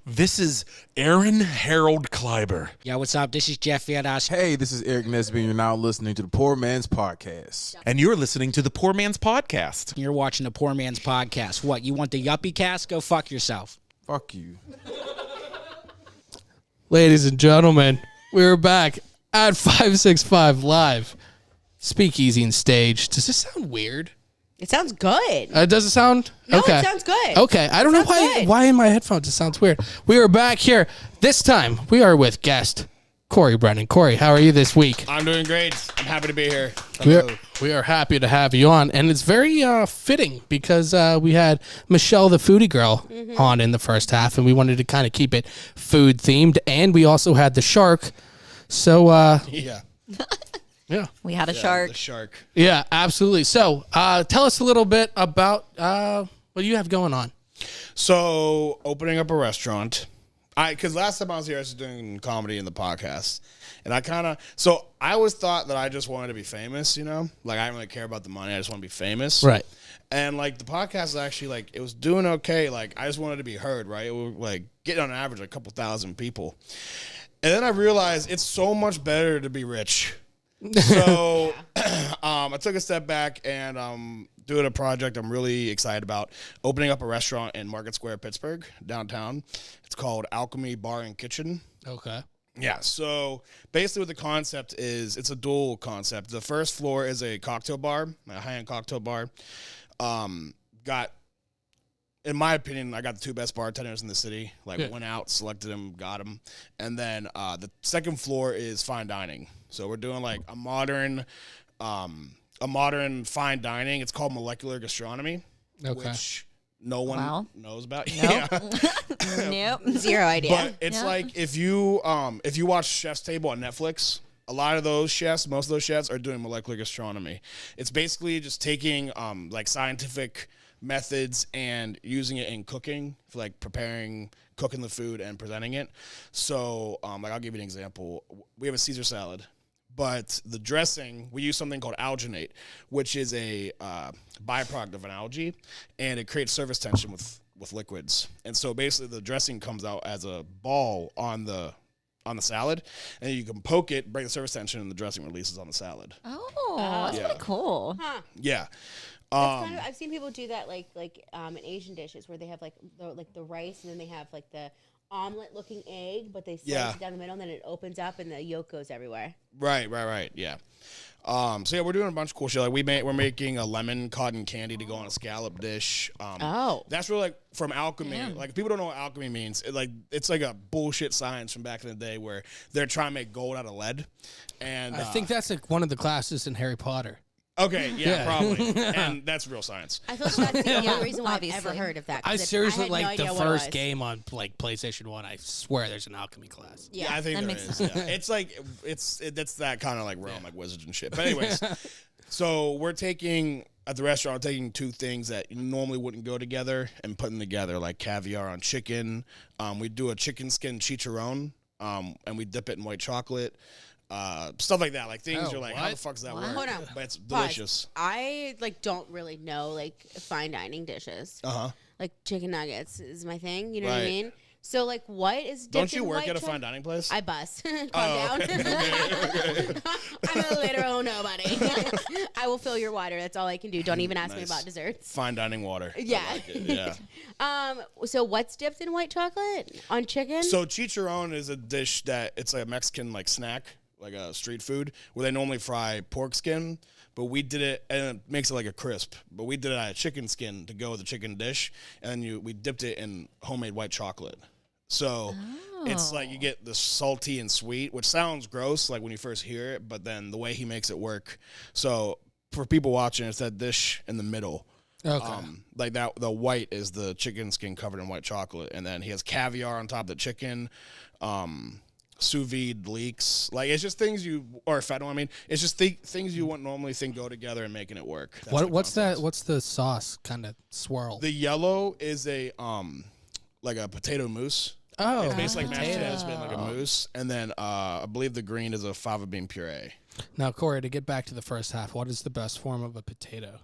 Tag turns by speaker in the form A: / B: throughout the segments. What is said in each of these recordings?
A: This is Aaron Harold Kleiber.
B: Yo, what's up? This is Jeff Viedas.
C: Hey, this is Eric Nesby, and you're now listening to the Poor Man's Podcast.
A: And you're listening to the Poor Man's Podcast.
B: You're watching the Poor Man's Podcast. What, you want the yuppie cast? Go fuck yourself.
C: Fuck you.
D: Ladies and gentlemen, we're back at 565 Live. Speakeasy and Stage. Does this sound weird?
E: It sounds good.
D: Does it sound?
E: No,
D: okay.
E: it sounds good.
D: Okay, I don't know why in my headphones it sounds weird. We are back here. This time, we are with guest Corey Brennan. Corey, how are you this week?
F: I'm doing great. I'm happy to be here.
D: We are happy to have you on, and it's very fitting because we had Michelle, the foodie girl, on in the first half, and we wanted to kind of keep it food themed, and we also had the shark. So
F: Yeah.
D: yeah,
G: We had a shark.
F: The shark.
D: yeah, absolutely. So tell us a little bit about what you have going on.
F: So, opening up a restaurant. Because last time I was here, I was doing comedy in the podcast. And I always thought that I just wanted to be famous, you know? Like, I don't really care about the money. I just want to be famous.
D: Right.
F: And, like, the podcast is actually, like, it was doing okay. Like, I just wanted to be heard, right? It was, like, getting on average, like, a couple thousand people. And then I realized it's so much better to be rich. So I took a step back and doing a project I'm really excited about, opening up a restaurant in Market Square, Pittsburgh, downtown. It's called Alchemy Bar and Kitchen.
D: Okay.
F: Yeah, so basically what the concept is, it's a dual concept. The first floor is a cocktail bar, a high-end cocktail bar. In my opinion, I got the two best bartenders in the city. Went out, selected them, got them. And then the second floor is fine dining. So we're doing like a modern fine dining. It's called molecular gastronomy, which no one knows about.
G: Nope.
F: Yeah.
G: Nope.
E: Zero idea.
F: But it's like if you watch Chef's Table on Netflix, a lot of those chefs, most of those chefs are doing molecular gastronomy. It's basically just taking like scientific methods and using it in cooking for like cooking the food and presenting it. So like I'll give you an example. We have a Caesar salad, but the dressing, we use something called alginate, which is a byproduct of an algae, and it creates surface tension with liquids. And so basically the dressing comes out as a ball on the salad, and you can poke it, break the surface tension, and the dressing releases on the salad.
G: Oh, that's
F: Yeah.
G: really cool.
E: Huh.
F: Yeah.
E: That's kind of, I've seen people do that like in Asian dishes where they have like the rice and then they have like the omelet looking egg, but they slice it down the middle and then it opens up and the yolk goes everywhere.
F: Right. Yeah. So yeah, we're doing a bunch of cool shit. Like we're making a lemon cotton candy to go on a scallop dish. That's really like from alchemy.
G: Yeah.
F: Like if people don't know what alchemy means, it's like a bullshit science from back in the day where they're trying to make gold out of lead. And
D: I think that's like one of the classes in Harry Potter.
F: okay, yeah, probably, and that's real science.
E: I feel like that's the only reason why I've
G: Obviously.
E: ever heard of that. 'cause
D: I seriously
E: had no
D: like the
E: idea what it
D: first
E: was.
D: game on like PlayStation 1. I swear there's an alchemy class.
F: Yeah, I think
G: that
F: there
G: makes
F: is.
G: sense.
F: Yeah. It's like that's that kind of like realm, like wizards and shit. But anyways, so we're taking at the restaurant, we're taking two things that normally wouldn't go together and putting together, like caviar on chicken. We do a chicken skin chicharron, and we dip it in white chocolate. Stuff like that, like things you're like, how the fuck does that work?
E: Hold on.
F: But it's
E: Pause.
F: delicious.
E: I don't really know like fine dining dishes. Like chicken nuggets is my thing. You know what I
F: Right.
E: mean? So like, what is dipped
F: Don't you
E: in
F: work
E: white
F: at a
E: chocolate?
F: fine dining place?
E: I bust. Calm
F: Oh,
E: down.
F: okay.
E: I'm a literal nobody. I will fill your water. That's all I can do. Don't even ask me
F: Nice.
E: about desserts.
F: Fine dining water.
E: Yeah.
F: I like it, yeah.
E: So what's dipped in white chocolate on chicken?
F: So chicharron is a dish that it's like a Mexican like snack, like a street food, where they normally fry pork skin, but we did it and it makes it like a crisp. But we did it out of chicken skin to go with the chicken dish, and then we dipped it in homemade white chocolate. So it's like you get the salty and sweet, which sounds gross like when you first hear it, but then the way he makes it work. So for people watching, it's that dish in the middle.
D: Okay.
F: Like that, the white is the chicken skin covered in white chocolate, and then he has caviar on top of the chicken, sous vide leeks. Like it's just things or fennel. I mean, it's just things you wouldn't normally think go together and making it work. That's the
D: What's
F: concept.
D: that? What's the sauce kind of swirl?
F: The yellow is a like a potato mousse.
D: Oh,
F: It's basically like mashed potatoes, but like a mousse, and then I believe the green is a fava bean puree.
D: Now, Corey, to get back to the first half, what is the best form of a potato?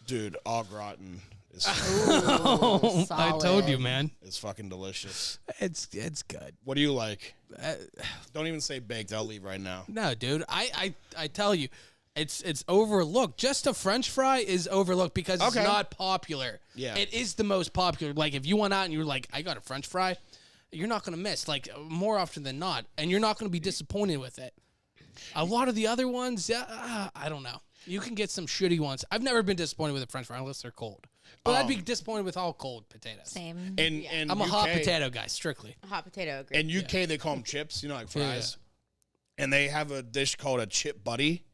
F: Dude, au gratin
D: I told you, man.
F: It's fucking delicious.
D: It's good.
F: What do you like? Don't even say baked. I'll leave right now.
D: No, dude. I tell you, it's overlooked. Just a French fry is overlooked because it's not popular.
F: Yeah.
D: It is the most popular. Like if you went out and you were like, I got a French fry, you're not gonna miss. Like more often than not, and you're not gonna be disappointed with it. A lot of the other ones, I don't know. You can get some shitty ones. I've never been disappointed with a French fry unless they're cold. But I'd be disappointed with all cold potatoes.
G: Same.
F: And
D: I'm a hot potato guy, strictly.
E: Hot potato. Agree.
F: In UK, they call them chips, like fries. And they have a dish called a chip buddy,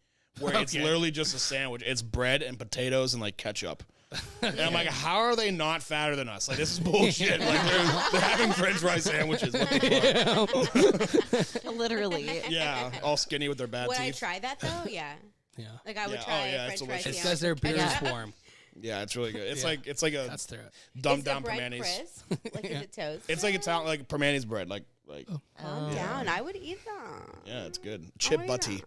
F: where it's literally just a sandwich. It's bread and potatoes and like ketchup. And I'm like, how are they not fatter than us? Like, this is bullshit. Like, they're having French fry sandwiches. What the fuck?
G: Literally.
F: Yeah, all skinny with their bad
E: Would I
F: teeth.
E: try that though? Yeah.
D: Yeah.
E: Like I would
F: Yeah.
E: try
F: Oh, yeah,
E: a
F: it's
E: French fry
F: delicious.
D: It
E: sandwich.
D: says their beer
E: Yeah.
D: is warm.
F: Yeah, it's really good. It's
D: Yeah.
F: like a
D: That's through it.
F: dumbed
E: Is the
F: down
E: bread
F: permanis.
E: crisp? Like is it toast?
F: It's like Italian, like permanis bread. Like
E: Calm down. I would eat that.
F: yeah, it's good. Chip
E: yeah.
F: butty.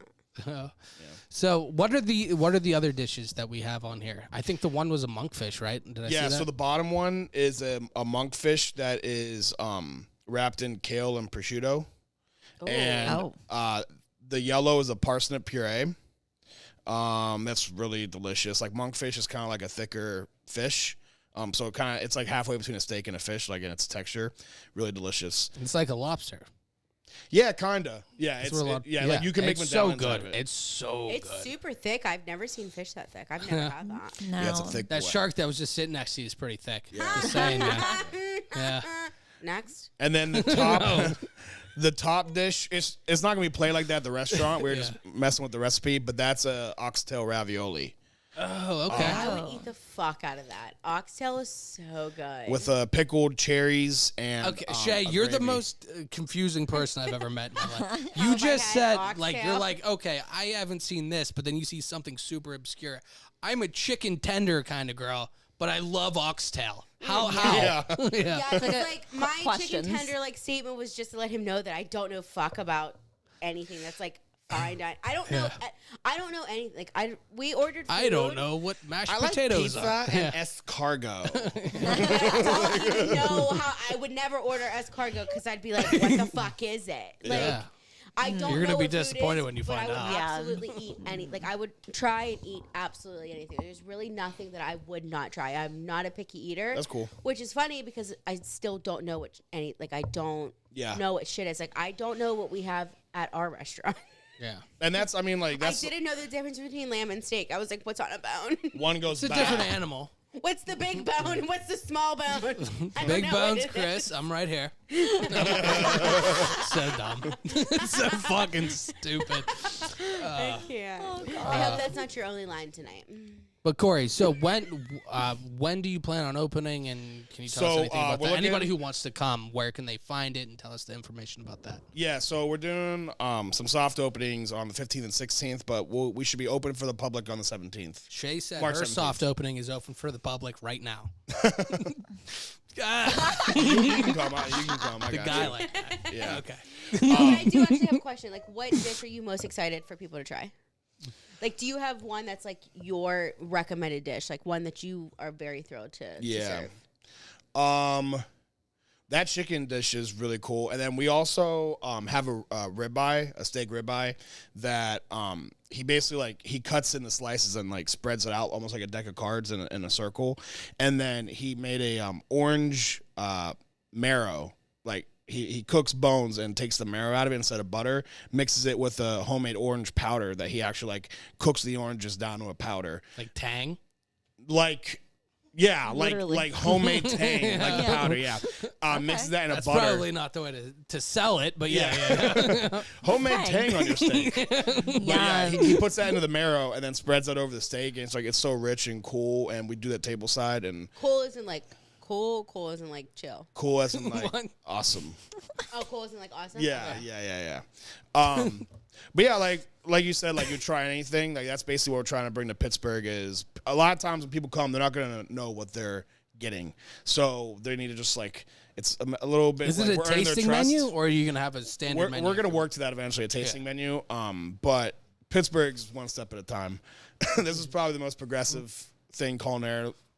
D: So what are the other dishes that we have on here? I think the one was a monkfish, right? Did I see
F: Yeah,
D: that?
F: so the bottom one is a monkfish that is wrapped in kale and prosciutto. And the yellow is a parsnip puree. That's really delicious. Like monkfish is kind of like a thicker fish. So it's like halfway between a steak and a fish, like in its texture. Really delicious.
D: It's like a lobster.
F: Yeah, kinda. Yeah,
D: That's what a lot-
F: like you can make
D: it's so
F: medallions out
D: good.
F: of it.
D: It's so
E: It's
D: good.
E: super thick. I've never seen fish that thick. I've never had that.
G: No.
F: Yeah, it's a thick
D: That
F: boy.
D: shark that was just sitting next to you is pretty thick. Just saying, man. Yeah.
E: Next.
F: And then the top, the top dish is it's not gonna be played like that at the restaurant. We're just messing with the recipe, but that's a oxtail ravioli
D: Oh, okay.
E: I would eat the fuck out of that. Oxtail is so good.
F: with pickled cherries and
D: Okay, Shay,
F: a
D: you're the
F: gravy.
D: most confusing person I've ever met in my life.
E: Oh
D: You
E: my
D: just
E: God,
D: said,
E: oxtail.
D: like, you're like, okay, I haven't seen this, but then you see something super obscure. I'm a chicken tender kind of girl, but I love oxtail. How?
F: Yeah.
E: yeah, it's like my
G: questions.
E: chicken tender like statement was just to let him know that I don't know fuck about anything that's like fine dining. I don't know. I don't know anything. Like we ordered. Food.
D: I don't know what mashed
F: I like
D: potatoes
F: pizza
D: are.
F: and escargot.
E: I don't even know how. I would never order escargot because I'd be like, "What the fuck is it?" Like,
F: Yeah.
E: I don't.
D: You're gonna
E: know
D: be
E: what food
D: disappointed
E: is,
D: when you
E: but
D: find
E: I would
D: out.
G: Yeah.
E: absolutely eat any. Like I would try and eat absolutely anything. There's really nothing that I would not try. I'm not a picky eater.
F: That's cool.
E: Which is funny because I still don't know what any. Like I don't
F: Yeah.
E: know what shit is. Like I don't know what we have at our restaurant.
D: Yeah.
F: And that's, I mean, like,
E: I
F: that's
E: didn't know the difference between lamb and steak. I was like, what's on a bone?
F: one goes
D: It's a
F: back.
D: different animal.
E: What's the big bone? What's the small bone? I don't
D: Big
E: know
D: bones,
E: what it
D: Chris.
E: is.
D: I'm right here. So dumb. So fucking stupid.
E: I can't. I hope that's not your only line tonight.
D: But Corey, so when do you plan on opening, and can you tell us
F: So,
D: anything about
F: we're
D: that? Anybody
F: looking-
D: who wants to come, where can they find it, and tell us the information about that?
F: Yeah, so we're doing some soft openings on the 15th and 16th, but we should be open for the public on the 17th.
D: Shay said
F: March
D: her
F: 17th.
D: soft opening is open for the public right now.
F: You can come. You can come. I
D: The
F: got
D: guy
F: you.
D: like that.
F: Yeah.
D: Okay.
E: But I do actually have a question. Like, what dish are you most excited for people to try? Like, do you have one that's like your recommended dish? Like one that you are very thrilled to
F: Yeah.
E: serve?
F: That chicken dish is really cool, and then we also have a ribeye, a steak ribeye that he basically like he cuts into slices and like spreads it out almost like a deck of cards in a circle, and then he made a orange marrow. Like he cooks bones and takes the marrow out of it instead of butter, mixes it with a homemade orange powder that he actually like cooks the oranges down to a powder,
D: Like Tang.
F: like. Yeah,
G: Literally.
F: like homemade tang, like powder. Yeah, mixes that in
D: That's
F: a butter.
D: probably not the way to sell it, but yeah.
F: Homemade
G: Tang.
F: tang on your steak. But yeah,
G: Yum.
F: he puts that into the marrow and then spreads that over the steak, and it's so rich and cool. And we do that table side and
E: Cool isn't like cool. Cool isn't like chill.
F: cool as in like
D: What?
F: awesome.
E: Oh, cool isn't like awesome.
F: Yeah,
E: Okay.
F: yeah. But yeah, like you said, like you try anything. Like that's basically what we're trying to bring to Pittsburgh. Is a lot of times when people come, they're not gonna know what they're getting, so they need to just like it's a little bit.
D: Is
F: like,
D: it a
F: we're earning their
D: tasting
F: trust.
D: menu, or are you gonna have a standard
F: We're
D: menu?
F: gonna work to that eventually, a tasting menu. But Pittsburgh's one step at a time. This is probably the most progressive thing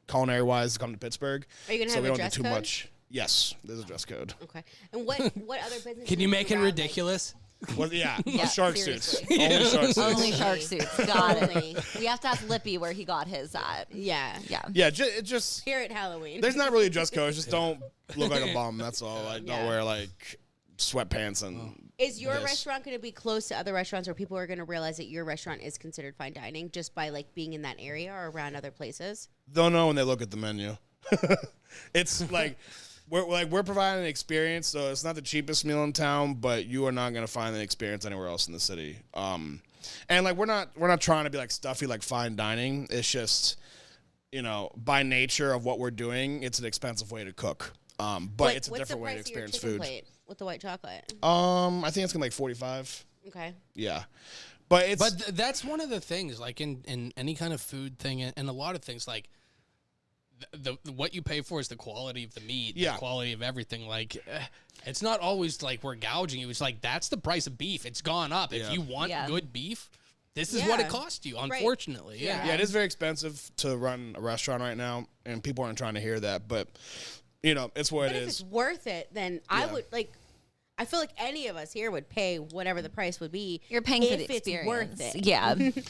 F: culinary wise to come to Pittsburgh.
E: Are you gonna
F: so
E: have
F: we
E: a
F: don't
E: dress
F: do too
E: code?
F: much. Yes, there's a dress code.
E: Okay. And what other businesses?
B: Can you make it
E: around, like-
B: ridiculous?
F: Well, yeah,
G: Yeah,
F: shark
G: seriously.
F: suits. Only shark suits.
G: Only shark suits. Got
E: Only.
G: it. We have to ask Lippy where he got his at.
E: Yeah.
G: Yeah.
F: Yeah, it just
E: Here at Halloween.
F: there's not really a dress code. It's just don't look like a bum. That's all. Like
E: Yeah.
F: don't wear like sweatpants and.
E: Is your
F: this.
E: restaurant going to be close to other restaurants where people are going to realize that your restaurant is considered fine dining just by like being in that area or around other places?
F: They'll know when they look at the menu. It's like we're providing an experience, so it's not the cheapest meal in town, but you are not gonna find an experience anywhere else in the city. And like we're not trying to be like stuffy like fine dining. It's just by nature of what we're doing, it's an expensive way to cook. But it's a
E: what's
F: different
E: the
F: way to
E: price of your
F: experience
E: chicken
F: food.
E: plate with the white chocolate?
F: I think it's gonna be like 45.
E: Okay.
F: Yeah, but it's
D: That's one of the things, like in any kind of food thing, and a lot of things, like the what you pay for is the quality of the meat,
F: Yeah.
D: the quality of everything. Like, it's not always like we're gouging you. It's like that's the price of beef. It's gone up. If
F: Yeah.
D: you want
G: Yeah.
D: good beef, this is what
E: Yeah.
D: it costs you.
E: Right.
D: Unfortunately,
E: Yeah.
F: Yeah, it is very expensive to run a restaurant right now, and people aren't trying to hear that. But it's what
E: But
F: it
E: if
F: is.
E: it's worth it, then I
F: Yeah.
E: would like. I feel like any of us here would pay whatever the price would be.
G: You're paying for
E: if
G: the experience.
E: It's worth it.
G: Yeah.
F: Yeah, and
D: You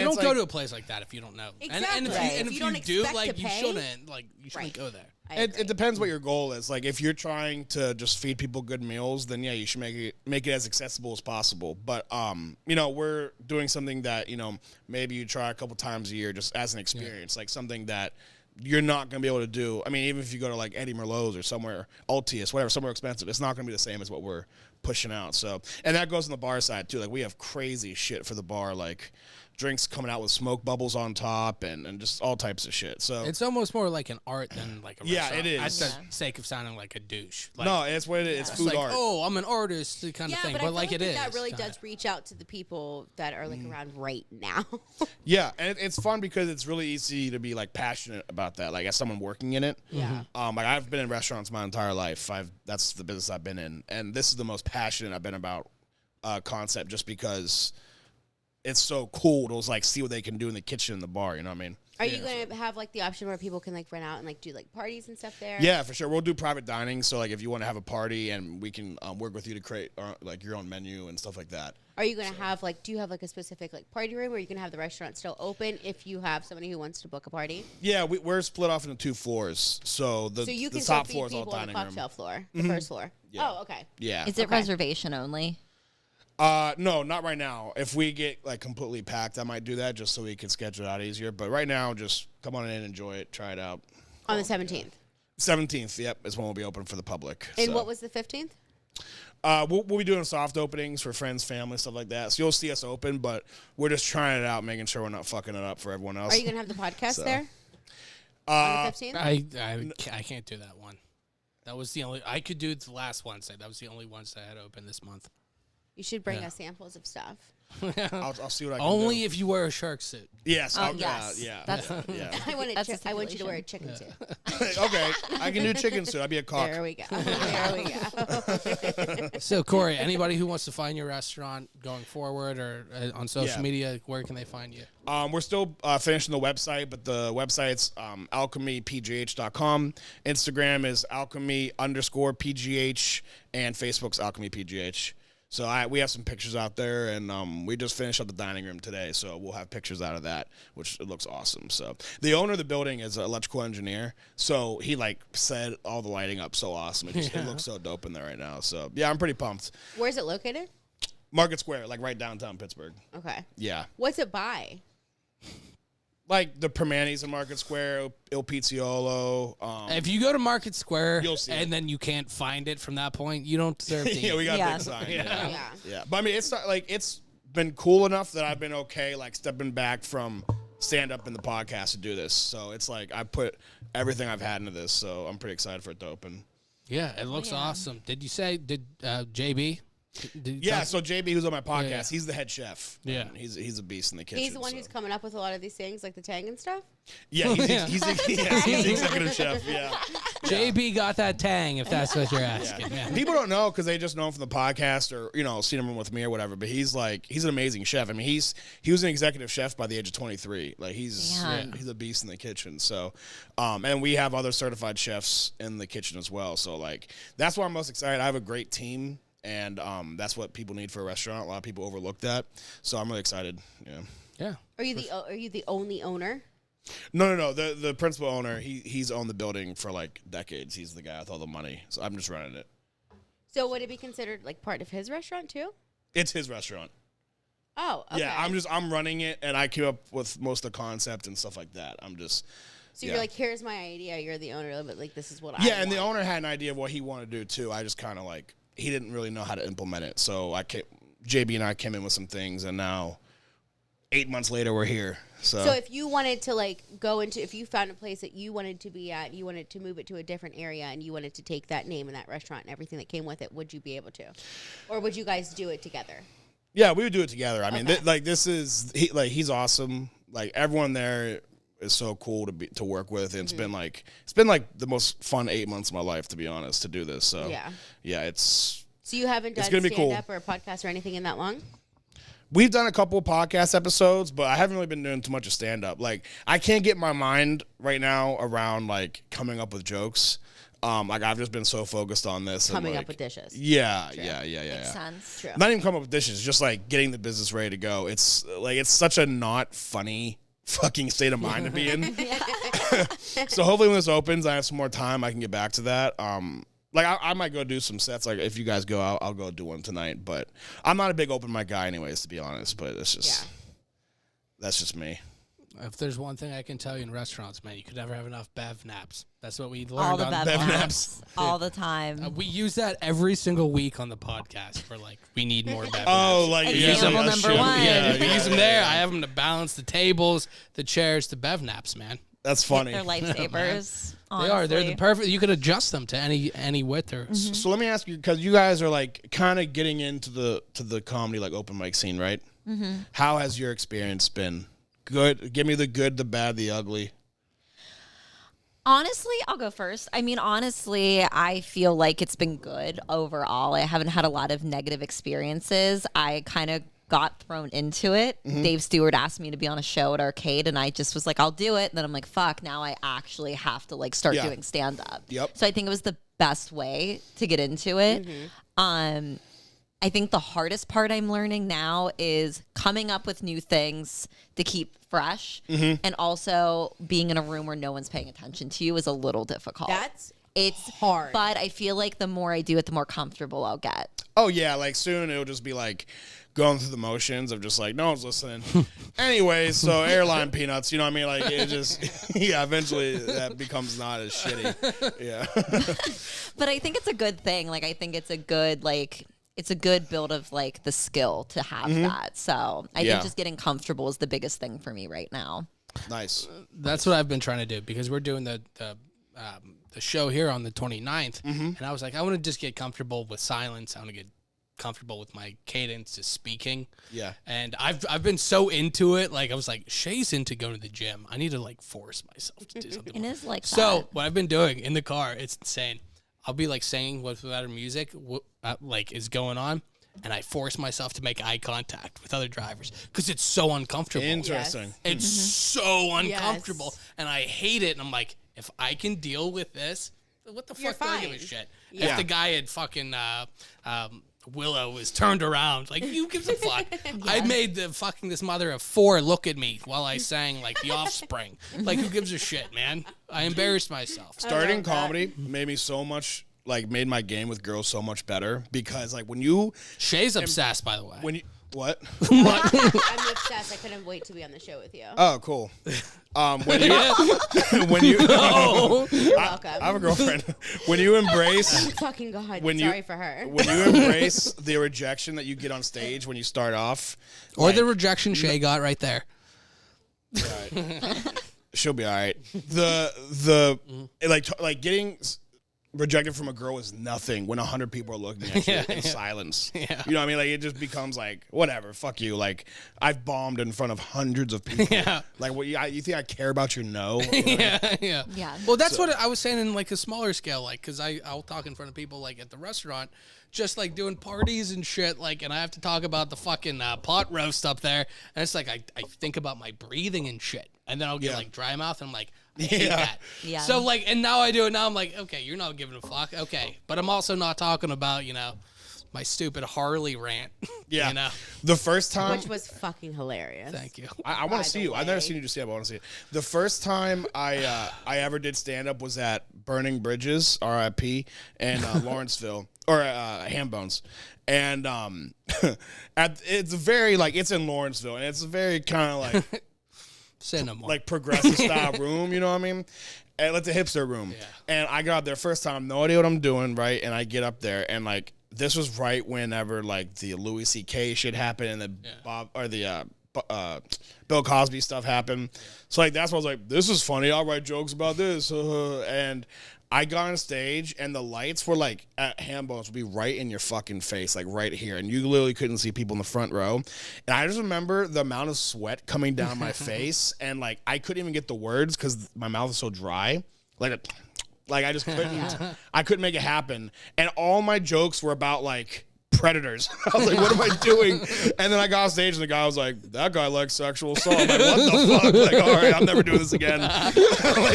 D: don't
F: it's
D: go
F: like-
D: to a place like that if you don't know. And
E: Exactly.
D: if
E: If you
D: you,
E: don't
D: do,
E: expect
D: like
E: to
D: you
E: pay-
D: shouldn't
E: Right.
D: go there.
E: I
F: It
E: agree.
F: depends what your goal is. Like if you're trying to just feed people good meals, then yeah, you should make it as accessible as possible. But we're doing something that maybe you try a couple times a year just as an experience, like something that you're not going to be able to do. I mean, even if you go to like Eddie Merlot's or somewhere, Altius, whatever, somewhere expensive, it's not going to be the same as what we're pushing out. So, and that goes on the bar side too. Like we have crazy shit for the bar, like drinks coming out with smoke bubbles on top and just all types of shit. So
D: It's almost more like an art than like a
F: Yeah,
D: restaurant.
F: it
D: At
F: is.
D: the sake of sounding like a douche. Like,
F: no, it's what it is. It's
D: it's
F: food
D: like,
F: art.
D: oh, I'm an artist kind
E: Yeah,
D: of thing.
E: but
D: But,
E: I feel
D: like it is.
E: that really
D: kinda.
E: does reach out to the people that are like around right now.
F: Yeah, and it's fun because it's really easy to be like passionate about that. Like as someone working in it,
E: Yeah.
F: Like I've been in restaurants my entire life. That's the business I've been in, and this is the most passionate I've been about concept, just because it's so cool to like see what they can do in the kitchen and the bar. You know what I mean?
E: Are you going to have like the option where people can like rent out and like do like parties and stuff there?
F: Yeah, for sure. We'll do private dining. So like if you want to have a party, and we can work with you to create like your own menu and stuff like that.
E: Are you going to have like, do you have like a specific like party room, or are you going to have the restaurant still open if you have somebody who wants to book a party?
F: Yeah, we're split off into 2 floors. So the
E: So you
F: the
E: can still
F: top
E: feed
F: floor is all
E: people on the
F: dining room.
E: cocktail floor, the first floor.
F: Yeah.
E: Oh, okay.
F: Yeah.
G: Is it
E: Okay.
G: reservation only?
F: No, not right now. If we get like completely packed, I might do that just so we can schedule it out easier. But right now, just come on in, enjoy it, try it out.
E: On the 17th.
F: 17th, yep, is when we'll be open for the public.
E: And
F: so.
E: what was the 15th?
F: We'll be doing soft openings for friends, family, stuff like that. So you'll see us open, but we're just trying it out, making sure we're not fucking it up for everyone else.
E: Are you going to have the podcast
F: So.
E: there? On the 15th?
D: I can't do that one. That was the only I could do the last Wednesday. That was the only Wednesday I had open this month.
E: You should bring
D: Yeah.
E: us samples of stuff.
F: I'll see what I can
D: Only
F: do.
D: if you wear a shark suit.
F: Yes.
G: Yes.
F: Yeah.
G: That's
F: yeah.
E: I want you to wear a chicken suit.
F: Okay. I can do chicken soup. I'd be a cock.
E: There we go. There we go.
D: So Corey, anybody who wants to find your restaurant going forward or on social
F: Yeah.
D: media, where can they find you?
F: We're still finishing the website, but the website's alchemypgh.com. Instagram is alchemy_pgh, and Facebook's alchemypgh. So we have some pictures out there, and we just finished up the dining room today, so we'll have pictures out of that, which it looks awesome. So the owner of the building is an electrical engineer, so he like set all the lighting up so awesome. It looks so dope in there right now. So yeah, I'm pretty pumped.
E: Where's it located?
F: Market Square, like right downtown Pittsburgh.
E: Okay.
F: Yeah.
E: What's it by?
F: Like the Permanis in Market Square, Il Pizziolo.
D: If you go to Market Square
F: You'll see
D: and
F: it.
D: then you can't find it from that point, you don't deserve to
F: Yeah, we
D: eat.
F: got a
G: Yeah.
F: big sign.
E: Yeah.
F: Yeah, but I mean, it's not like it's been cool enough that I've been okay, like stepping back from stand up in the podcast to do this. So it's like I put everything I've had into this. So I'm pretty excited for it to open.
D: Yeah, it looks awesome. Did you say JB?
F: Yeah, so JB, who's on my podcast, he's the head chef.
D: Yeah.
F: And he's a beast in the kitchen.
E: He's the one
F: so.
E: who's coming up with a lot of these things, like the tang and stuff.
F: Yeah, he's the executive chef. Yeah.
D: JB got that tang, if that's what you're asking. Yeah.
F: People don't know because they just know him from the podcast or seen him with me or whatever. But he's an amazing chef. I mean, he was an executive chef by the age of 23. Like he's a beast in the kitchen. So, and we have other certified chefs in the kitchen as well. So like that's why I'm most excited. I have a great team. And that's what people need for a restaurant. A lot of people overlook that, so I'm really excited. Yeah.
E: Are you the only owner?
F: No. The principal owner. He's owned the building for like decades. He's the guy with all the money. So I'm just running it.
E: So would it be considered like part of his restaurant too?
F: It's his restaurant.
E: Oh, okay.
F: Yeah. I'm running it, and I came up with most of the concept and stuff like that.
E: So you're like, here's my idea. You're the owner, but like this is what I
F: Yeah, and the
E: want.
F: owner had an idea of what he wanted to do too. I just kind of like. He didn't really know how to implement it. So JB and I came in with some things, and now 8 months later, we're here. So
E: if you wanted to like if you found a place that you wanted to be at, you wanted to move it to a different area, and you wanted to take that name and that restaurant and everything that came with it, would you be able to? Or would you guys do it together?
F: Yeah, we would do it together. I mean, he's awesome. Like everyone there is so cool to work with. And it's been like the most fun 8 months of my life, to be honest, to do this. So yeah, it's.
E: So you haven't done
F: gonna be cool.
E: stand-up or a podcast or anything in that long?
F: We've done a couple of podcast episodes, but I haven't really been doing too much of stand-up. Like, I can't get my mind right now around, like, coming up with jokes. Like, I've just been so focused on this.
E: Coming
F: and,
E: up with dishes.
F: Yeah.
G: Makes sense.
E: True.
F: Not even coming up with dishes, just, like, getting the business ready to go. It's such a not funny fucking state of mind to be in. So hopefully when this opens, I have some more time. I can get back to that. Like, I might go do some sets. Like, if you guys go out, I'll go do one tonight. But I'm not a big open mic guy anyways, to be honest. But it's just, that's just me.
D: If there's one thing I can tell you in restaurants, man, you could never have enough bev naps. That's what we learned
G: All the
D: on
G: bev naps. All the time.
D: We use that every single week on the podcast. We're like, we need more bev
F: Oh,
D: naps.
F: like
G: Example number one.
D: Yeah, we use them there. I have them to balance the tables, the chairs, the bev naps, man.
F: That's funny.
G: They're lifesavers.
D: They are. They're the
G: honestly.
D: perfect. You could adjust them to any width or.
F: So let me ask you, because you guys are like kind of getting into the comedy like open mic scene, right? Mm-hmm. How has your experience been? Good. Give me the good, the bad, the ugly.
G: Honestly, I'll go first. I mean, honestly, I feel like it's been good overall. I haven't had a lot of negative experiences. I kind of got thrown into it. Dave Stewart asked me to be on a show at Arcade, and I just was like, I'll do it. And then I'm like, fuck, now I actually have to like start doing stand-up.
F: Yep.
G: So I think it was the best way to get into it. I think the hardest part I'm learning now is coming up with new things to keep fresh, and also being in a room where no one's paying attention to you is a little difficult. It's
E: hard.
G: But I feel like the more I do it, the more comfortable I'll get.
F: Oh yeah, like soon it'll just be like going through the motions of just like no one's listening. Anyways, so airline peanuts, you know what I mean? Like it just eventually that becomes not as shitty. Yeah.
G: But I think it's a good thing. Like I think it's a good it's a good build of like the skill to have that. So I think just getting comfortable is the biggest thing for me right now.
F: Nice.
D: That's what I've been trying to do because we're doing the show here on the 29th, and I was like, I want to just get comfortable with silence. I want to get comfortable with my cadence to speaking.
F: Yeah.
D: And I've been so into it. Like I was like, Shay's into going to the gym. I need to like force myself to do something.
G: It is like
D: so
G: that.
D: what I've been doing in the car, it's insane. I'll be like saying what other music like is going on, and I force myself to make eye contact with other drivers because it's so uncomfortable.
F: Interesting.
D: It's so uncomfortable, and I hate it. And I'm like, if I can deal with this, what the
E: You're
D: fuck do I give a
E: fine.
D: shit?
E: Yeah.
D: If the guy had fucking Willow was turned around, like you gives a fuck. I made this mother of four look at me while I sang like The Offspring. Like who gives a shit, man? I embarrassed myself.
F: Starting comedy made me so much made my game with girls so much better because like when you
D: Shay's obsessed, by the way.
F: when you what?
E: I'm obsessed. I couldn't wait to be on the show with you.
F: Oh, cool. When you when you
E: You're welcome.
F: I have a girlfriend. When you embrace
E: Fucking God.
F: when
E: Sorry
F: you
E: for her.
F: when you embrace the rejection that you get on stage when you start off,
D: Or
F: like,
D: the rejection Shay got right there.
F: she'll be all right. The like getting rejected from a girl is nothing when 100 people are looking at you in silence.
D: Yeah.
F: You know what I mean? Like, it just becomes like, whatever, fuck you. Like, I've bombed in front of hundreds of people.
D: Yeah.
F: Like, what you think I care about your no? You know?
D: Yeah.
G: Yeah.
D: Well, that's what I was saying in like a smaller scale, like, because I'll talk in front of people like at the restaurant, just like doing parties and shit, like, and I have to talk about the fucking pot roast up there, and it's like I think about my breathing and shit, and then I'll get like dry mouth, and I'm like, I hate that.
G: Yeah.
D: So like, and now I do it. Now I'm like, okay, you're not giving a fuck, okay, but I'm also not talking about my stupid Harley rant.
F: Yeah.
D: You know.
F: The first time.
E: Which was fucking hilarious.
D: Thank you.
F: I want to see you. I've never seen you do stand up. I want to see it. The first time I ever did stand up was at Burning Bridges, RIP, in Lawrenceville, or Ham Bones. And it's very it's in Lawrenceville, and it's a very kind of like
D: Cinema.
F: like progressive style room, you know what I mean? And it's a hipster room.
D: Yeah.
F: And I got up there first time, no idea what I'm doing, right? And I get up there, and like this was right whenever like the Louis C.K. shit happened, and the Bill Cosby stuff happened. So like that's why I was like, this is funny. I'll write jokes about this. And I got on stage, and the lights were like at Ham Bones would be right in your fucking face, like right here, and you literally couldn't see people in the front row. And I just remember the amount of sweat coming down my face, and like I couldn't even get the words because my mouth is so dry. Like I just couldn't. I couldn't make it happen, and all my jokes were about like predators. I was like, what am I doing? And then I got on stage, and the guy was like, that guy likes sexual assault. I'm like, what the fuck? Like, all right, I'm never doing this again. Like,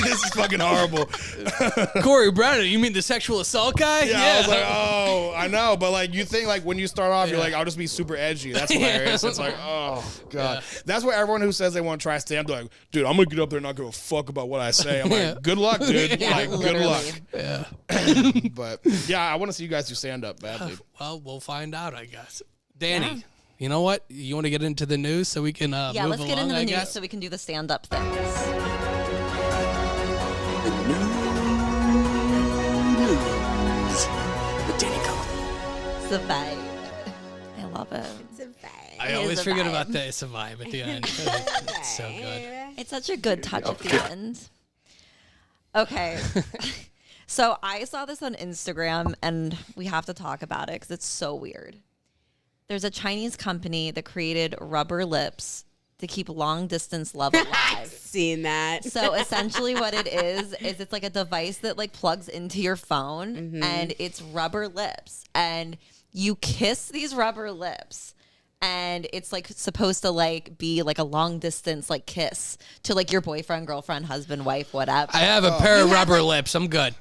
F: this is fucking horrible.
D: Corey Brennan, you mean the sexual assault guy?
F: Yeah, I was like, oh, I know. But like, you think like when you start off, you're like, I'll just be super edgy. That's hilarious. It's like, oh, God. That's why everyone who says they want to try stand up, like, dude, I'm going to get up there and not give a fuck about what I say. I'm like, good luck, dude.
G: Yeah,
F: like,
G: literally.
F: good luck.
D: Yeah.
F: But yeah, I want to see you guys do stand up badly.
D: Well, we'll find out, I guess. Danny, you know what? You want to get into the news so we can
G: Yeah,
D: move
G: let's get
D: along,
G: into the
D: I
G: news
D: guess?
G: so we can do the stand-up things.
A: With Danny Cohen.
G: It's a vibe. I love it.
E: It's a vibe.
D: I
G: It
D: always
G: is a
D: forget
G: vibe.
D: about the it's a vibe at the end. It's so good.
G: It's such a good touch at the end. Okay. So I saw this on Instagram, and we have to talk about it because it's so weird. There's a Chinese company that created rubber lips to keep long-distance love alive.
E: Seen that.
G: So essentially what it is it's like a device that like plugs into your phone, and it's rubber lips, and you kiss these rubber lips, and it's like supposed to like be like a long distance like kiss to like your boyfriend, girlfriend, husband, wife, whatever.
D: I have a pair of rubber lips. I'm good.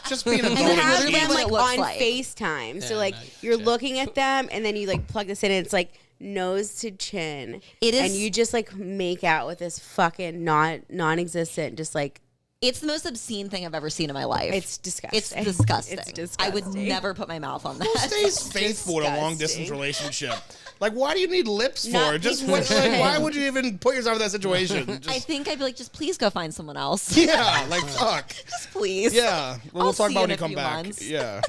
F: Just being an
E: You
F: adult.
E: have
G: literally
E: them
G: what it
E: like
G: looks
E: on
G: like.
E: FaceTime. So
D: Yeah,
E: like
D: no,
E: you're
D: shit.
E: looking at them, and then you like plug this in, and it's like nose to chin.
G: It is-
E: and you just like make out with this fucking non-existent, just like
G: It's the most obscene thing I've ever seen in my life.
E: it's disgusting.
G: It's disgusting.
E: It's disgusting.
G: I would never put my mouth on
F: Who
G: that.
F: stays faithful in a long distance
E: Disgusting.
F: relationship? Like, why do you need lips for?
E: Not
F: Just
E: people
F: like,
E: should.
F: why would you even put yourself in that situation?
G: I
F: Just,
G: think I'd be like, just please go find someone else.
F: yeah, like fuck.
G: Just please.
F: Yeah, well,
G: I'll
F: we'll talk
G: see
F: about when
G: in
F: you
G: a
F: come
G: few
F: back.
G: months.
F: Yeah,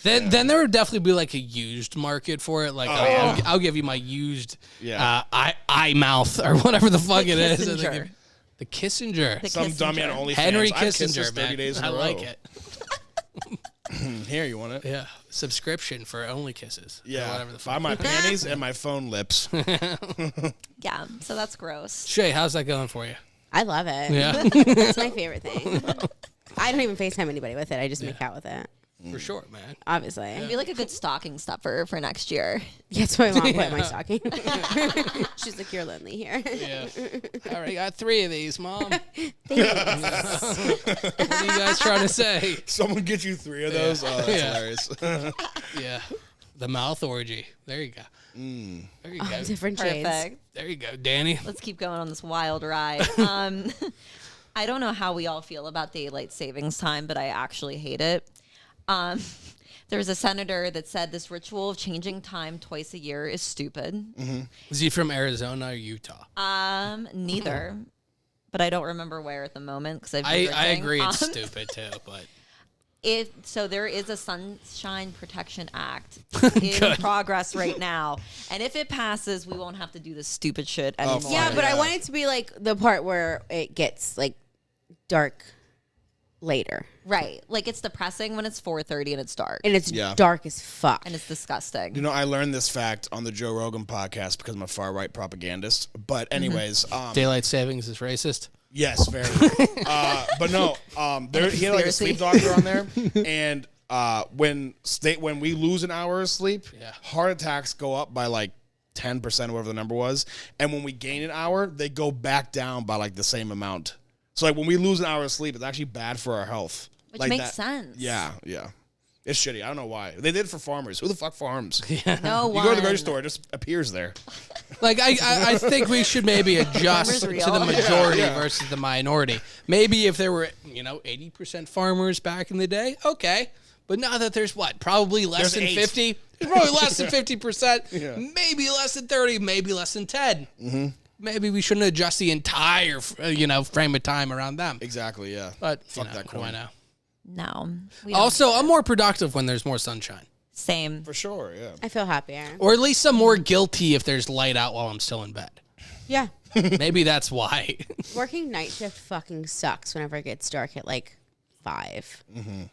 D: Then there would definitely be like a used market for it. Like I'll give you my used
F: Yeah.
D: eye mouth or whatever the fuck it is.
G: Kissinger.
D: The Kissinger.
G: The
F: some dummy on
G: Kissinger.
F: OnlyFans.
D: Henry
F: I've kissed
D: Kissinger,
F: this 30
D: man.
F: days in
D: I
F: a row.
D: like it.
F: Here, you want it?
D: Yeah, subscription for only kisses. or
F: Yeah.
D: whatever the
F: Buy
D: fuck.
F: my panties and my phone lips.
G: Yeah, so that's gross.
D: Shay, how's that going for you?
E: I love it.
D: Yeah,
E: It's my favorite thing. I don't even FaceTime anybody with it. I just make out with it.
D: for sure, man.
E: Obviously.
G: It'd be like a good stocking stuffer for next year.
E: That's what my mom put in my stocking. She's like, you're lonely here.
D: Yeah. I already got 3 of these, Mom. What
E: Thanks.
D: are you guys trying to say?
F: Someone get you 3 of those. Oh, that's
D: Yeah.
F: hilarious.
D: Yeah. The mouth orgy. There you go. There you go.
E: Different shades.
G: Perfect.
D: There you go, Danny.
G: Let's keep going on this wild ride. I don't know how we all feel about daylight savings time, but I actually hate it. There's a senator that said this ritual of changing time twice a year is stupid.
D: Is he from Arizona or Utah?
G: Neither, but I don't remember where at the moment because I've been
D: I
G: drinking.
D: agree it's stupid too, but
G: So there is a Sunshine Protection Act in progress right now, and if it passes, we won't have to do this stupid shit anymore.
E: Yeah, but I
F: Yeah.
E: want it to be like the part where it gets like dark. later.
G: Right. Like it's depressing when it's 4:30 and it's dark.
E: And it's
F: Yeah.
E: dark as fuck.
G: And it's disgusting.
F: You know, I learned this fact on the Joe Rogan podcast because I'm a far right propagandist. But anyways,
D: Daylight savings is racist.
F: yes, very. But no, he had like a sleep doctor on there, and when we lose an hour of sleep, heart attacks go up by like 10%, whatever the number was, and when we gain an hour, they go back down by like the same amount. So like when we lose an hour of sleep, it's actually bad for our health.
G: Which
F: like
G: makes
F: that.
G: sense.
F: Yeah. It's shitty. I don't know why. They did it for farmers. Who the fuck farms?
G: No
F: You
G: one.
F: go to the grocery store, it just appears there.
D: Like I think we should maybe adjust to
G: Farmers
D: the
G: real.
D: majority versus the minority. Maybe if there were 80% farmers back in the day, okay. But now that there's probably less
F: There's
D: than
F: 8.
D: 50. There's probably less than 50%. Maybe less than 30. Maybe less than 10. Mm-hmm. Maybe we shouldn't adjust the entire frame of time around them.
F: Exactly. Yeah.
D: But
F: Fuck that
D: what do I
F: coin.
D: know?
G: No. We don't.
D: Also, I'm more productive when there's more sunshine.
G: Same.
F: For sure. Yeah.
E: I feel happy, Aaron.
D: Or at least I'm more guilty if there's light out while I'm still in bed.
E: Yeah.
D: Maybe that's why.
E: Working night shift fucking sucks whenever it gets dark at like 5.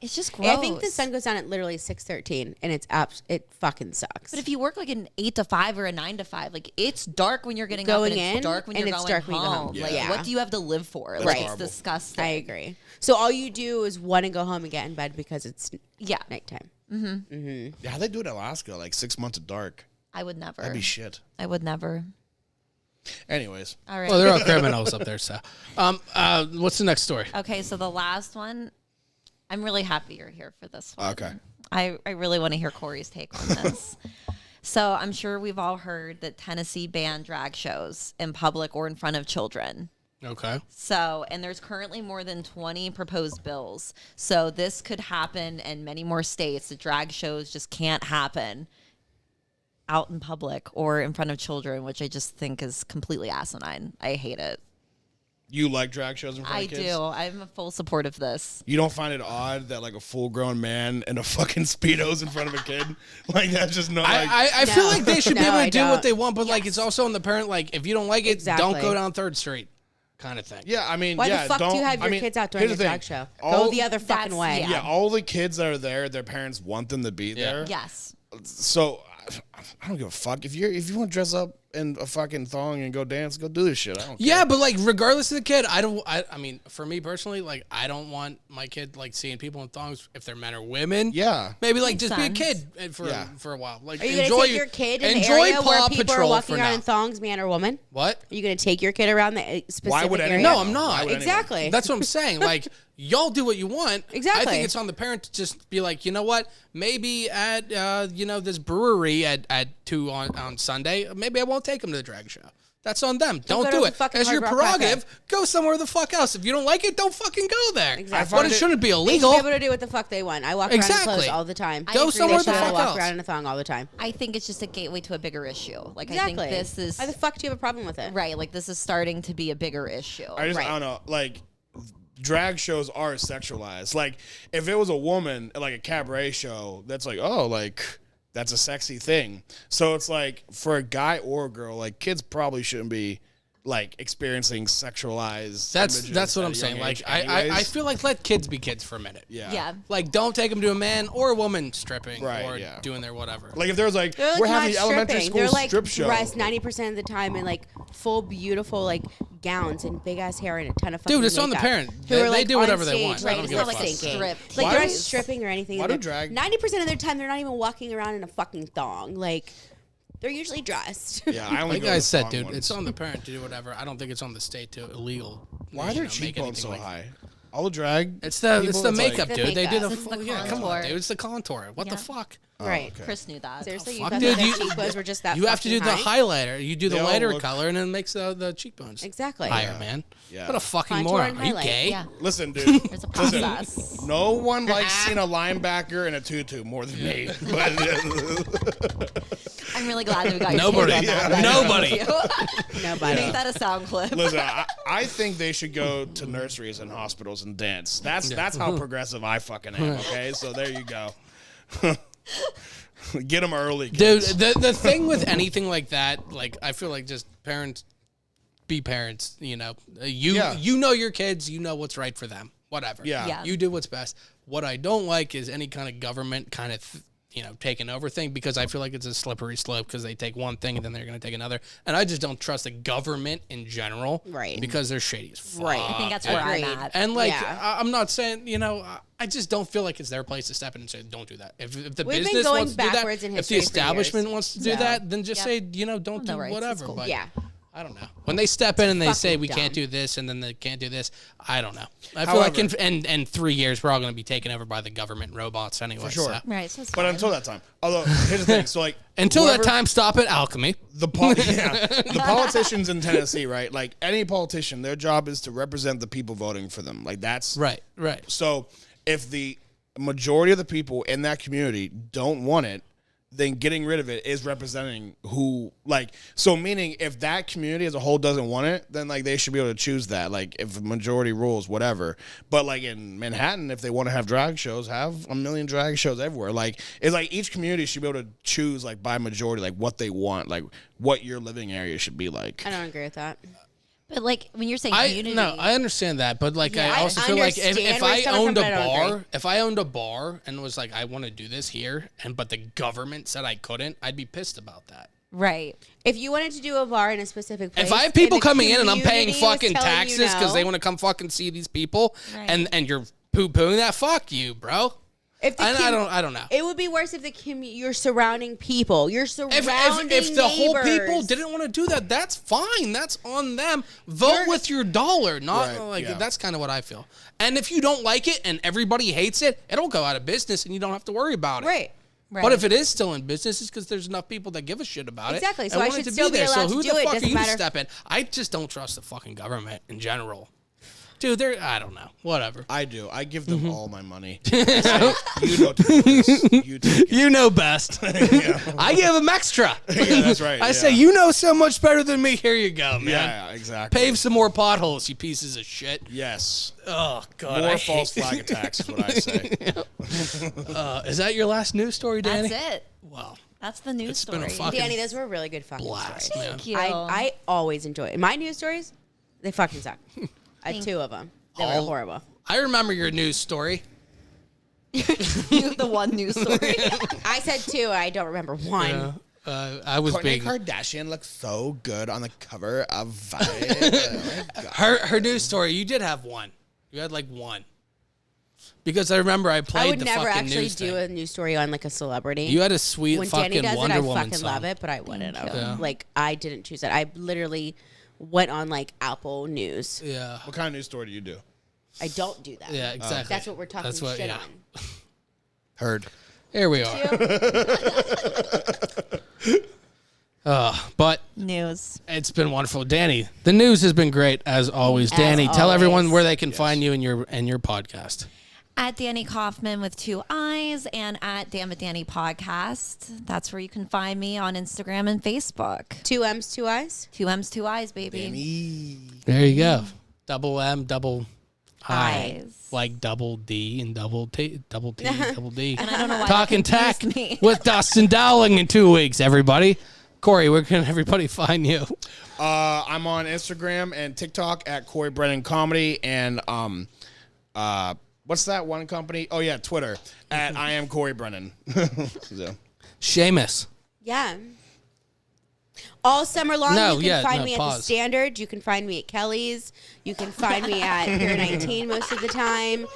G: It's just gross.
E: I think the sun goes down at literally 6:13, and it fucking sucks.
G: But if you work like an 8 to 5 or a 9 to 5, like it's dark when you're getting
E: Going
G: up and
E: in,
G: it's dark when
E: and
G: you're
E: it's
G: going
E: dark when you go
G: home.
E: home.
G: Like
E: Yeah.
G: what do you have to live for? Like
E: Right.
G: it's
F: horrible.
G: disgusting.
E: I agree. So all you do is want to go home and get in bed because it's
G: Yeah.
E: nighttime.
F: Yeah. How they do it in Alaska? Like 6 months of dark.
G: I would never.
F: That'd be shit.
G: I would never.
F: Anyways.
G: All right.
D: Well, they're all criminals up there, so. What's the next story?
G: Okay, so the last one, I'm really happy you're here for this one.
F: Okay.
G: I really want to hear Corey's take on this. So I'm sure we've all heard that Tennessee banned drag shows in public or in front of children.
D: Okay.
G: So, and there's currently more than 20 proposed bills. So this could happen in many more states. The drag shows just can't happen out in public or in front of children, which I just think is completely asinine. I hate it.
F: You like drag shows in front
G: I
F: of kids?
G: do. I'm in full support of this.
F: You don't find it odd that like a full grown man in a fucking Speedo's in front of a kid? Like that's just not like
D: I feel like they should be
E: No,
D: able to
E: I
D: do what
E: don't.
D: they want, but like it's also on the parent. Like if you don't like it,
E: Exactly.
D: don't go down 3rd Street, kind of thing.
F: Yeah, I mean,
E: Why
F: yeah,
E: the fuck do
F: don't,
E: you have your
F: I mean,
E: kids out during
F: here's
E: a
F: the
E: drag
F: thing.
E: show?
F: All-
E: Go the other fucking
G: That's-
E: way.
G: yeah.
F: Yeah, all the kids that are there, their parents want them to be there.
G: Yes.
F: So I don't give a fuck if you want to dress up in a fucking thong and go dance, go do this shit. I don't care.
D: Yeah, but like regardless of the kid, I mean, for me personally, like I don't want my kid like seeing people in thongs if they're men or women.
F: Yeah.
D: Maybe like
G: Makes
D: just
G: sense.
D: be a kid for a while. Like
E: Are you
D: enjoy
E: going to take your kid in an
D: enjoy
E: area
D: Paw
E: where people
D: Patrol
E: are walking
D: for
E: around
D: now.
E: in thongs, man or woman?
D: What?
E: Are you going to take your kid around the specific
F: would
E: area?
F: anyone?
D: No, I'm not.
F: Why would anyone?
E: Exactly.
D: That's what I'm saying. Like, y'all do what you want.
E: Exactly.
D: I think it's on the parent to just be like, you know what? Maybe at this brewery at 2 on Sunday, maybe I won't take them to the drag show. That's on them. Don't
E: go
D: do
E: to
D: it.
E: the fucking
D: As your
E: Hard Rock Cafe.
D: prerogative, go somewhere the fuck else. If you don't like it, don't fucking go there.
E: Exactly.
D: But it shouldn't be
E: They should
D: illegal.
E: be able to do what the fuck they want. I walk around in
D: Exactly.
E: clothes all the time.
G: I
D: Go
G: agree.
D: somewhere
E: They
D: the
E: should
D: fuck
E: walk
D: else.
E: around in a thong all the time.
G: I think it's just a gateway to a bigger issue. Like
E: Exactly.
G: I think this is
E: Why the fuck do you have a problem with it?
G: right. Like this is starting to be a bigger issue.
F: I
E: Right.
F: don't know. Like, drag shows are sexualized. Like, if it was a woman at like a cabaret show, that's like, oh, like that's a sexy thing. So it's like for a guy or a girl, like kids probably shouldn't be like experiencing sexualized. images
D: That's what
F: at
D: I'm
F: a
D: saying.
F: young
D: Like
F: age
D: I
F: anyways.
D: feel like let kids be kids for a minute.
G: Yeah.
D: Like don't take them to a man or a woman stripping
F: Right,
D: or
F: yeah.
D: doing their whatever.
F: Like if there was like
E: They're like
F: we're
E: not
F: having the elementary
E: stripping.
F: school
E: They're like
F: strip show.
E: dressed 90% of the time in like full beautiful like gowns and big ass hair and a ton of fucking
D: Dude, it's on the
E: makeup.
D: parent.
E: Who
D: They-
E: are,
D: they
E: like,
D: do
E: on
D: whatever they
E: stage,
D: want. I
E: Like,
D: don't
E: it's
D: give a
E: not like
D: fuck.
E: stinking.
G: Strip
E: Like
F: Why
E: they're not
F: does-
E: stripping or anything.
F: why do
E: They're-
F: drag-
E: 90% of their time they're not even walking around in a fucking thong. Like they're usually dressed.
F: Yeah, I only
D: Like
F: go to
D: I
F: the
D: said,
F: thong
D: dude,
F: ones.
D: it's on the parent to do whatever. I don't think it's on the state to illegal.
F: Why are their
D: make
F: cheekbones
D: anything
F: so
D: like-
F: high? All the drag.
D: It's the
F: people, like-
D: makeup,
E: The
D: dude. They did a
E: makeup.
G: It's the
D: yeah. Come on,
G: contour.
D: dude. It's the contour. What the
G: Yeah.
D: fuck?
E: Right.
F: okay.
G: Chris knew that.
E: Seriously, you
D: fuck,
E: thought
D: dude,
E: that
D: you-
E: their cheekbones were just that
D: You have to do
E: fucking
D: the
E: high?
D: highlighter. You do the
F: They all
D: lighter
F: look-
D: color, and then it makes the cheekbones
E: Exactly.
D: higher, man.
F: Yeah.
D: What a fucking
E: Contour
D: moron.
E: and
D: Are you
E: highlight.
D: gay?
G: Yeah.
F: Listen, dude.
G: There's a
F: Listen,
G: process.
F: no one likes seeing a linebacker in a tutu more than me. But
G: I'm really glad that we got your
D: Nobody.
G: take on that.
D: Yeah. Nobody.
G: Thank you.
E: Nobody.
G: Make that a sound clip.
F: listen, I think they should go to nurseries and hospitals and dance. That's how progressive I fucking am. Okay, so there you go. Get them early,
D: Dude,
F: kids.
D: the thing with anything like that, like I feel like just parents be parents. You know,
F: Yeah.
D: you know your kids. You know what's right for them. Whatever.
F: Yeah.
G: Yeah.
D: You do what's best. What I don't like is any kind of government kind of taking over thing, because I feel like it's a slippery slope, because they take one thing and then they're going to take another, and I just don't trust the government in general,
E: Right.
D: Because they're shady as fuck.
E: Right.
G: I think that's where
E: Agreed.
G: I'm at.
D: And like,
E: Yeah.
D: I'm not saying, I just don't feel like it's their place to step in and say, don't do that. If the
E: We've been
D: business
E: going
D: wants to do that,
E: backwards in
D: if the
E: history for
D: establishment
E: years.
D: wants to do
G: Yeah.
D: that, then just
G: Yep.
D: say, don't do
G: No rights, it's
D: whatever.
G: cool.
D: But
E: Yeah.
D: I don't know. When they step in and they say
E: fucking
D: we can't
E: dumb.
D: do this and then they can't do this, I don't know. I feel like in 3 years we're all going to be taken over by the government robots anyway.
F: For sure.
D: so.
G: Right. So it's
F: But
G: fine.
F: until that time, although here's the thing, so like
D: Until
F: whoever-
D: that time, stop at alchemy.
F: the politicians in Tennessee, right? Like any politician, their job is to represent the people voting for them. Like that's
D: Right.
F: So if the majority of the people in that community don't want it, then getting rid of it is representing who, like, so meaning if that community as a whole doesn't want it, then like they should be able to choose that. Like if majority rules, whatever. But like in Manhattan, if they want to have drag shows, have a million drag shows everywhere. Like it's like each community should be able to choose like by majority, like what they want, like what your living area should be like.
E: I don't agree with that.
G: But like when you're saying
D: I
G: community,
D: understand that, but like
E: Yeah,
D: I
E: I
D: also feel like if
E: understand where
D: I
E: he's coming
D: owned
E: from,
D: a
E: but I don't
D: bar,
E: agree.
D: if I owned a bar and was like I want to do this here, but the government said I couldn't, I'd be pissed about that.
G: right?
E: If you wanted to do a bar in a specific place,
D: If I have people
E: and the
D: coming in and I'm paying
E: community was
D: fucking
E: telling you
D: taxes because
E: no,
D: they want to come fucking see these people,
G: Right.
D: and you're poo-pooing that, fuck you, bro.
E: if the
D: I don't know.
E: It would be worse if your surrounding people, your surrounding
D: If the whole people
E: neighbors-
D: didn't want to do that, that's fine. That's on them. Vote with your dollar, not
F: Right,
D: like
F: yeah.
D: that's kind of what I feel. And if you don't like it and everybody hates it, it'll go out of business and you don't have to worry about it.
E: Right.
G: Right.
D: But if it is still in business, it's because there's enough people that give a shit about
E: Exactly,
D: it.
E: so
D: and
E: I
D: want it
E: should
D: to
E: still be
D: there.
E: allowed
D: So who
E: to
D: the
E: do it,
D: fuck are
E: doesn't
D: you to
E: matter.
D: step in? I just don't trust the fucking government in general. Dude, I don't know. Whatever.
F: I do. I give
D: Mm-hmm.
F: them all my money. I say, you know, to do this. You take it.
D: You know best. I give them extra.
F: Yeah, that's right.
D: I
F: yeah.
D: say, you know so much better than me. Here you go, man.
F: Yeah, exactly.
D: Pave some more potholes, you pieces of shit.
F: Yes.
D: Oh, God.
F: More
D: I
F: false
D: hate-
F: flag attacks is what I say.
D: Is that your last news story, Danny?
G: That's it.
D: Wow.
G: That's the news
D: It's
G: story.
D: been a fucking
E: Danny, those were really good fucking
D: blast,
E: stories.
D: man.
G: Thank you.
E: I always enjoy it. My news stories, they fucking suck. I had 2 of them. They were
D: All-
E: horrible.
D: I remember your news story.
G: the one news story.
E: I said 2. I don't remember 1.
D: I was
F: Kourtney
D: being
F: Kardashian looks so good on the cover of Vibe.
D: her news story. You did have one. You had like one. Because I remember I played
E: I would
D: the
E: never
D: fucking
E: actually
D: news
E: do
D: thing.
E: a news story on like a celebrity.
D: You had a sweet
E: when
D: fucking
E: Danny does
D: Wonder
E: it, I
D: Woman
E: fucking
D: song.
E: love it, but I wouldn't have.
D: Yeah.
E: Like I didn't choose it. I literally went on like Apple News.
D: Yeah.
F: What kind of news story do you do?
E: I don't do that.
D: Yeah, exactly.
E: That's what we're talking
D: That's what,
E: shit
D: yeah.
E: on.
F: Heard.
D: Here we are. But
G: news.
D: it's been wonderful. Danny, the news has been great as always. Danny, tell everyone
E: always.
D: where they can find you and your podcast.
G: At Danny Kaufman with 2 eyes and at Damn It Danny Podcast. That's where you can find me on Instagram and Facebook.
E: 2 M's, 2 I's.
G: 2 M's, 2 eyes, baby.
D: There you go. Double M, double I.
G: Eyes.
D: Like double D and double T, double D.
G: And I don't know why
D: Talking
G: that
D: Tech
G: confused me.
D: with Dustin Dowling in 2 weeks, everybody. Corey, where can everybody find you?
F: I'm on Instagram and TikTok at Corey Brennan Comedy and what's that one company? Oh yeah, Twitter at I am Corey Brennan. So.
D: Seamus.
E: Yeah. All summer long,
D: No,
E: you can
D: yeah,
E: find
D: no,
E: me at
D: pause.
E: the Standard. You can find me at Kelly's. You can find me at Pier 19 most of the time.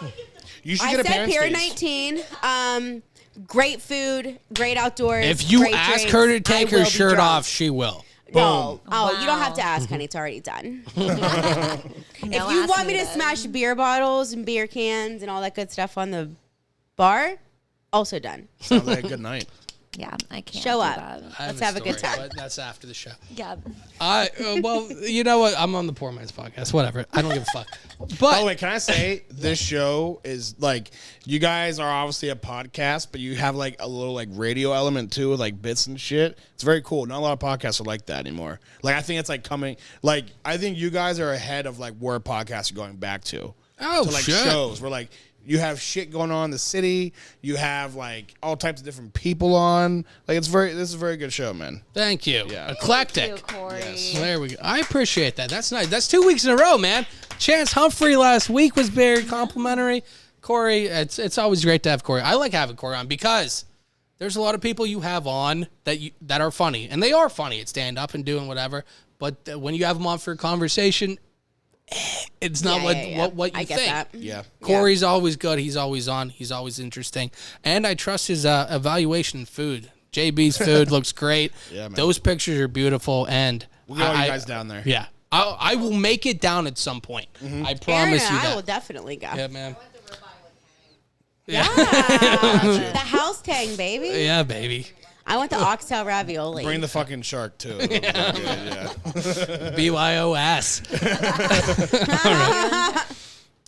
F: You should
E: I
F: get a
E: said
F: parents'
E: Pier
F: days.
E: 19. Great food, great outdoors.
D: If you
E: great
D: ask
E: drinks.
D: her to
E: I
D: take
E: will
D: her
E: be
D: shirt
E: drunk.
D: off, she will.
E: No. Oh, you don't
G: Wow.
E: have to ask, honey. It's already done.
G: No
E: If you want me to
G: asking
E: smash beer bottles and beer cans and all that good stuff on the bar, also done.
F: Sounds like a good night.
G: Yeah, I can't
E: Show
G: do
E: up.
G: that.
D: I
E: Let's
D: a
E: have a good
D: story,
E: time.
D: but that's after the show.
G: Yeah.
D: Well, you know what? I'm on the Poor Man's Podcast. Whatever. I don't give a fuck. But
F: Oh wait, can I say this show is like you guys are obviously a podcast, but you have like a little like radio element too, with like bits and shit. It's very cool. Not a lot of podcasts are like that anymore. Like I think it's like coming. Like I think you guys are ahead of like where podcasts are going back to.
D: Oh,
F: to like
D: shit.
F: shows where like You have shit going on in the city. You have like all types of different people on. Like this is a very good show, man.
D: Thank you.
F: Yeah.
D: Eclectic.
G: Thank you, Corey.
D: There we go. I appreciate that. That's nice. That's 2 weeks in a row, man. Chance Humphrey last week was very complimentary. Corey, it's always great to have Corey. I like having Corey on because there's a lot of people you have on that are funny, and they are funny at stand up and doing whatever. But when you have them on for a conversation, it's not what you
E: I get
D: think.
E: that.
F: Yeah.
D: Corey's always good. He's always on. He's always interesting. And I trust his evaluation of food. JB's food looks great.
F: Yeah, man.
D: Those pictures are beautiful. And
F: We'll get all you guys down there.
D: Yeah. I will make it down at some point. I promise
E: Aaron
D: you
E: and I
D: that.
E: will definitely go.
D: Yeah, man.
E: Yeah. The house tang, baby.
D: Yeah, baby.
E: I want the oxtail ravioli.
F: Bring the fucking shark too. Yeah.
D: BYOS.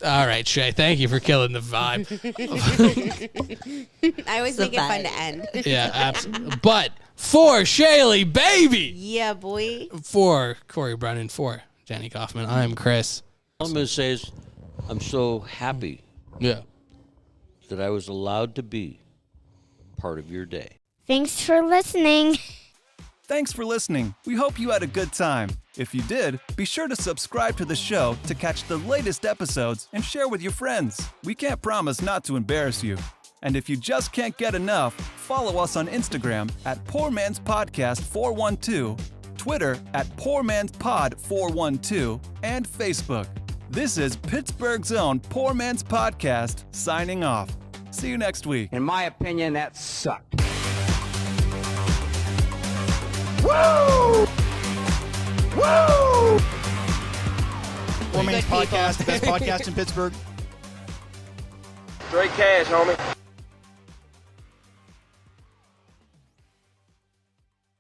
D: All right, Shay. Thank you for killing the vibe.
E: I always make it fun to end.
D: Yeah, absolutely. But for Shaylee, baby.
E: Yeah, boy.
D: For Corey Brennan, for Jenny Kaufman, I'm Chris.
H: All I'm going to say is I'm so happy
D: Yeah.
H: that I was allowed to be part of your day.
I: Thanks for listening.
J: Thanks for listening. We hope you had a good time. If you did, be sure to subscribe to the show to catch the latest episodes and share with your friends. We can't promise not to embarrass you. And if you just can't get enough, follow us on Instagram at Poor Man's Podcast 412, Twitter at Poor Man's Pod 412, and Facebook. This is Pittsburgh's own Poor Man's Podcast signing off. See you next week.
K: In my opinion, that sucked.
J: Woo! Woo!
L: Poor Man's Podcast, best podcast in Pittsburgh.
K: Straight cash, homie.